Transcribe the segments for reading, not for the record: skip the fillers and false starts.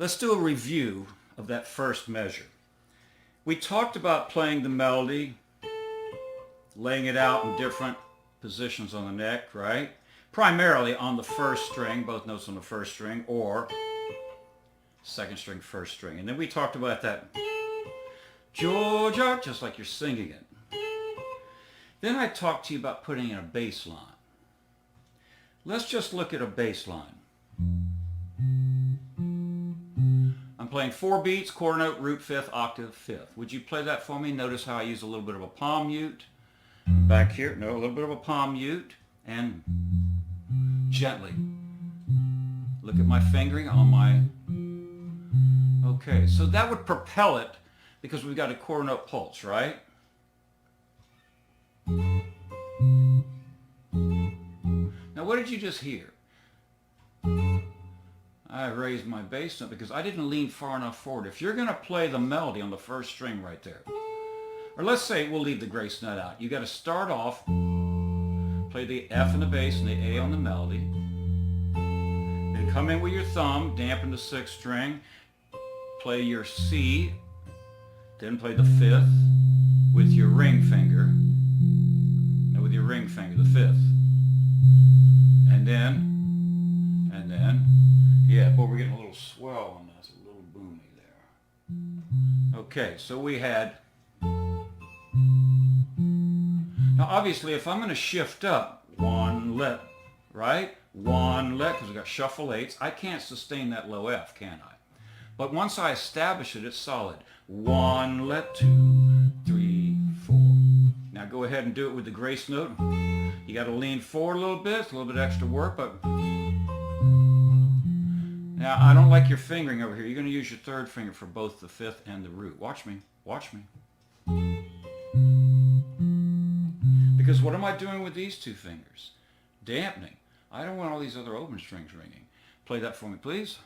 Let's do a review of that first measure. We talked about playing the melody, laying it out in different positions on the neck, right? Primarily on the first string, both notes on the first string, or second string, first string. And then we talked about that Georgia, just like you're singing it. Then I talked to you about putting in a bass line. Let's just look at a bass line. I'm playing 4 beats, quarter note, root, fifth, octave, fifth. Would you play that for me? Notice how I use a little bit of a palm mute. Back here, no, a little bit of a palm mute. And gently. Look at my fingering on my... Okay, so that would propel it because we've got a quarter note pulse, right? Now what did you just hear? I raised my bass note because I didn't lean far enough forward. If you're going to play the melody on the first string right there, or let's say we'll leave the grace note out. You got to start off, play the F in the bass and the A on the melody. Then come in with your thumb, dampen the 6th string, play your C, then play the 5th with your ring finger, and with your ring finger, the 5th. And then, yeah, but we're getting a little swell on that, it's a little boomy there. Okay, so we had, now obviously if I'm going to shift up, 1 let, right? 1 let, because we've got shuffle 8s, I can't sustain that low F, can I? But once I establish it, it's solid. 1 let, 2, 3, 4. Now go ahead and do it with the grace note. You got to lean forward a little bit, it's a little bit extra work, but now I don't like your fingering over here. You're going to use your 3rd finger for both the 5th and the root. Watch me, watch me. Because what am I doing with these 2 fingers? Dampening. I don't want all these other open strings ringing. Play that for me, please.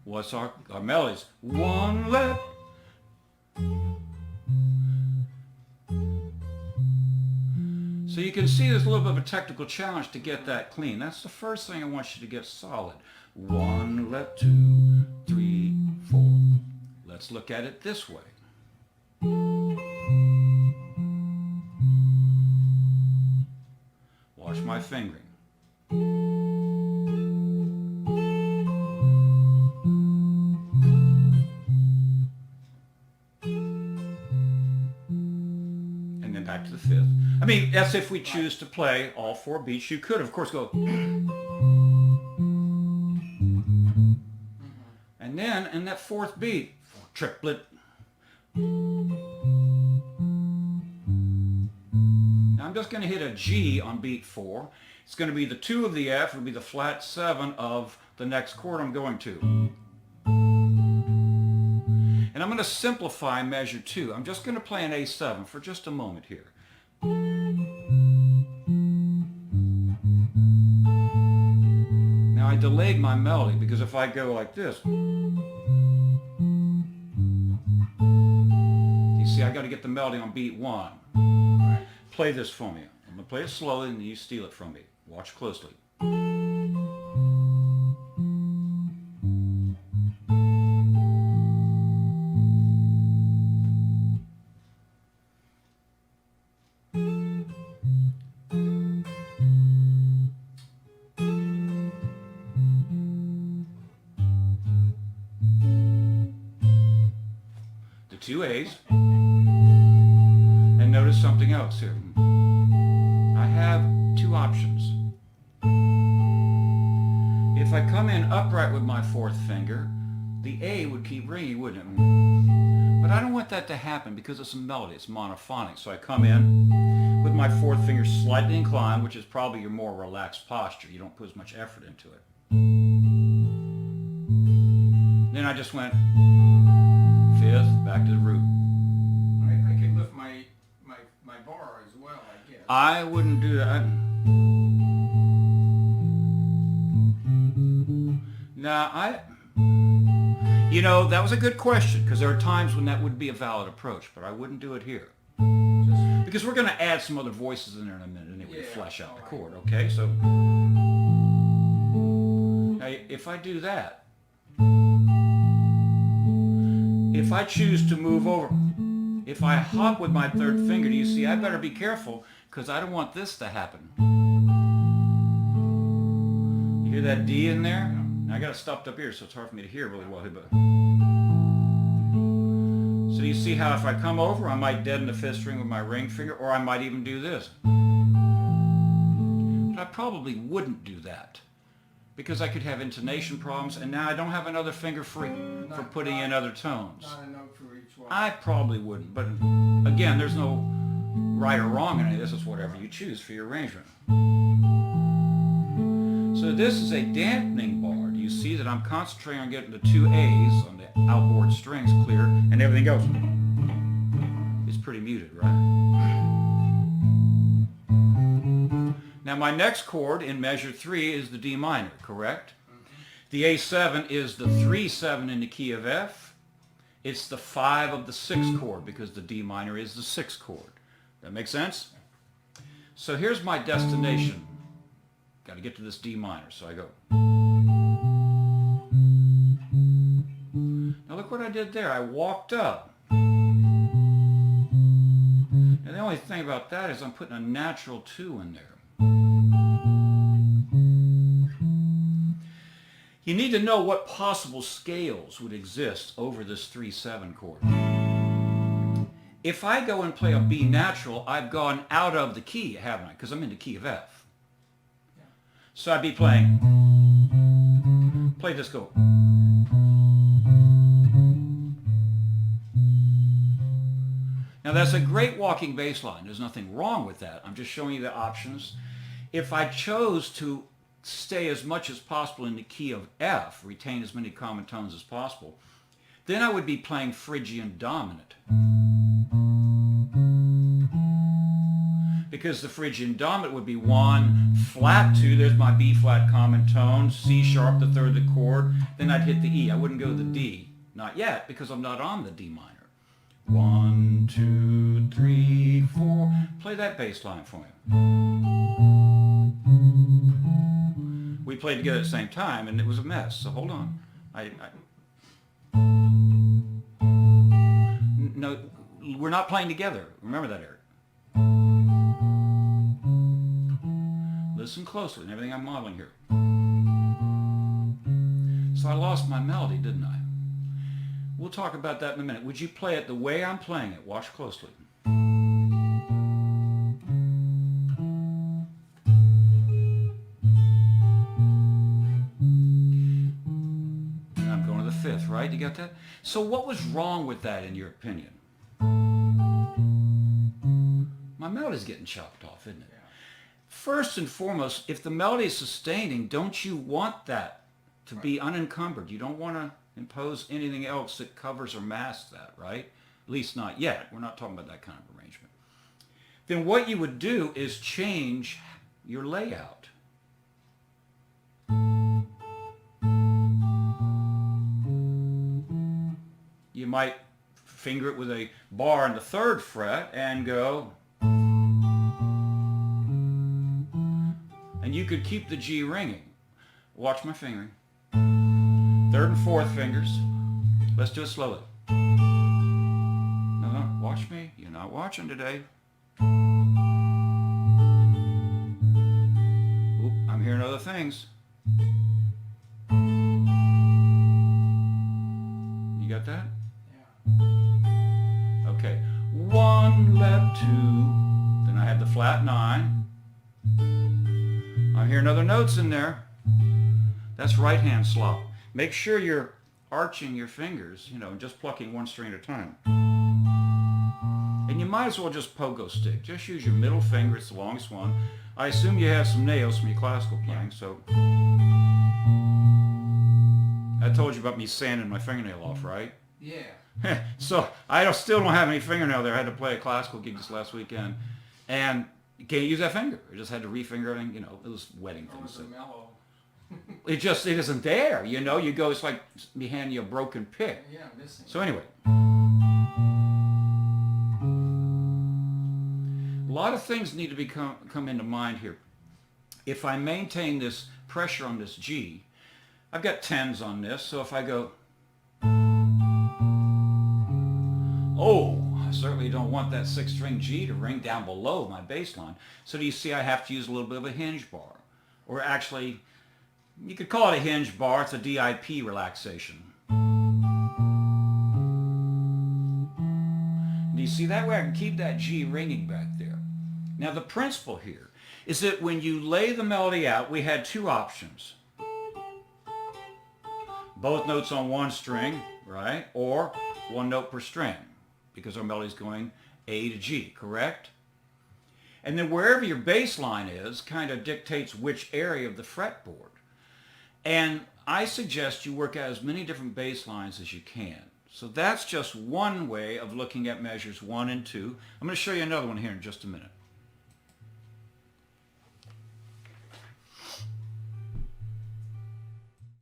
What's our melodies? 1 let. So you can see there's a little bit of a technical challenge to get that clean. That's the first thing I want you to get solid. 1 let, 2, 3, 4. Let's look at it this way. Watch my fingering. And then back to the 5th. I mean, that's if we choose to play all 4 beats. You could, of course, go... And then, in that 4th beat, triplet. Now, I'm just going to hit a G on beat 4. It's going to be the 2 of the F. It'll be the flat 7 of the next chord I'm going to. And I'm going to simplify measure 2. I'm just going to play an A7 for just a moment here. Now I delayed my melody because if I go like this, you see I got to get the melody on beat 1. Right. Play this for me. I'm going to play it slowly and you steal it from me. Watch closely. The 2 A's. And notice something else here. I have 2 options. If I come in upright with my 4th finger, the A would keep ringing, wouldn't it? But I don't want that to happen because it's a melody, it's monophonic. So I come in with my 4th finger slightly inclined, which is probably your more relaxed posture. You don't put as much effort into it. Then I just went 5th, back to the root. I can lift my bar as well, I guess. I wouldn't do that. Now, you know, that was a good question because there are times when that would be a valid approach, but I wouldn't do it here. Because we're going to add some other voices in there in a minute anyway to flesh out the chord, okay? So, now if I do that, if I choose to move over, if I hop with my third finger, do you see I better be careful because I don't want this to happen. You hear that D in there? Now I got it stopped up here so it's hard for me to hear really well here, but so do you see how if I come over I might deaden the fifth string with my ring finger, or I might even do this. But I probably wouldn't do that because I could have intonation problems, and now I don't have another finger free for putting in other tones. Not a note for each one. I probably wouldn't, but again, there's no right or wrong in any of this. It's whatever you choose for your arrangement. So this is a dampening bar. Do you see that I'm concentrating on getting the two A's on the outboard strings clear, and everything else is pretty muted, right? Now my next chord in measure 3 is the D minor, correct? The A7 is the 3/7 in the key of F. It's the 5 of the 6th chord because the D minor is the 6th chord. That make sense? So here's my destination. Got to get to this D minor, so I go. Now look what I did there. I walked up. And the only thing about that is I'm putting a natural 2 in there. You need to know what possible scales would exist over this 3/7 chord. If I go and play a B natural, I've gone out of the key, haven't I? Because I'm in the key of F. So I'd be playing, play this, go. Now that's a great walking bass line. There's nothing wrong with that. I'm just showing you the options. If I chose to stay as much as possible in the key of F, retain as many common tones as possible, then I would be playing Phrygian dominant. Because the Phrygian dominant would be 1, flat 2, there's my B flat common tone, C sharp, the third of the chord, then I'd hit the E. I wouldn't go to the D, not yet, because I'm not on the D minor. 1, 2, 3, 4, play that bass line for me. We played together at the same time, and it was a mess, so hold on. No, we're not playing together. Remember that, Eric. Listen closely and everything I'm modeling here. So I lost my melody, didn't I? We'll talk about that in a minute. Would you play it the way I'm playing it? Watch closely. Fifth, right? You got that? So what was wrong with that in your opinion? My melody's getting chopped off, isn't it? Yeah. First and foremost, if the melody is sustaining, don't you want that to be unencumbered? You don't want to impose anything else that covers or masks that, right? At least not yet. We're not talking about that kind of arrangement. Then what you would do is change your layout. You might finger it with a bar in the 3rd fret and go. And you could keep the G ringing. Watch my fingering. 3rd and 4th fingers. Let's do it slowly. No, watch me. You're not watching today. Oop, I'm hearing other things. You got that? Okay, 1, left 2, then I have the flat 9. I'm hearing other notes in there. That's right hand slop. Make sure you're arching your fingers, and just plucking one string at a time. And you might as well just pogo stick. Just use your middle finger, it's the longest one. I assume you have some nails from your classical playing, so. I told you about me sanding my fingernail off, right? Yeah. So I still don't have any fingernail there. I had to play a classical gig this last weekend, and you can't use that finger. I just had to refinger everything. It was wetting things. So. Mellow. It isn't there. You go. It's like me handing you a broken pick. Yeah, I'm missing. So anyway, a lot of things need to come into mind here. If I maintain this pressure on this G, I've got 10s on this, so if I go, oh, I certainly don't want that 6th string G to ring down below my bass line. So do you see I have to use a little bit of a hinge bar? Or actually, you could call it a hinge bar. It's a DIP relaxation. Do you see that way I can keep that G ringing back there? Now the principle here is that when you lay the melody out, we had two options. Both notes on one string, right? Or one note per string, because our melody is going A to G, correct? And then wherever your bass line is kind of dictates which area of the fretboard. And I suggest you work out as many different bass lines as you can. So that's just one way of looking at measures 1 and 2. I'm going to show you another one here in just a minute.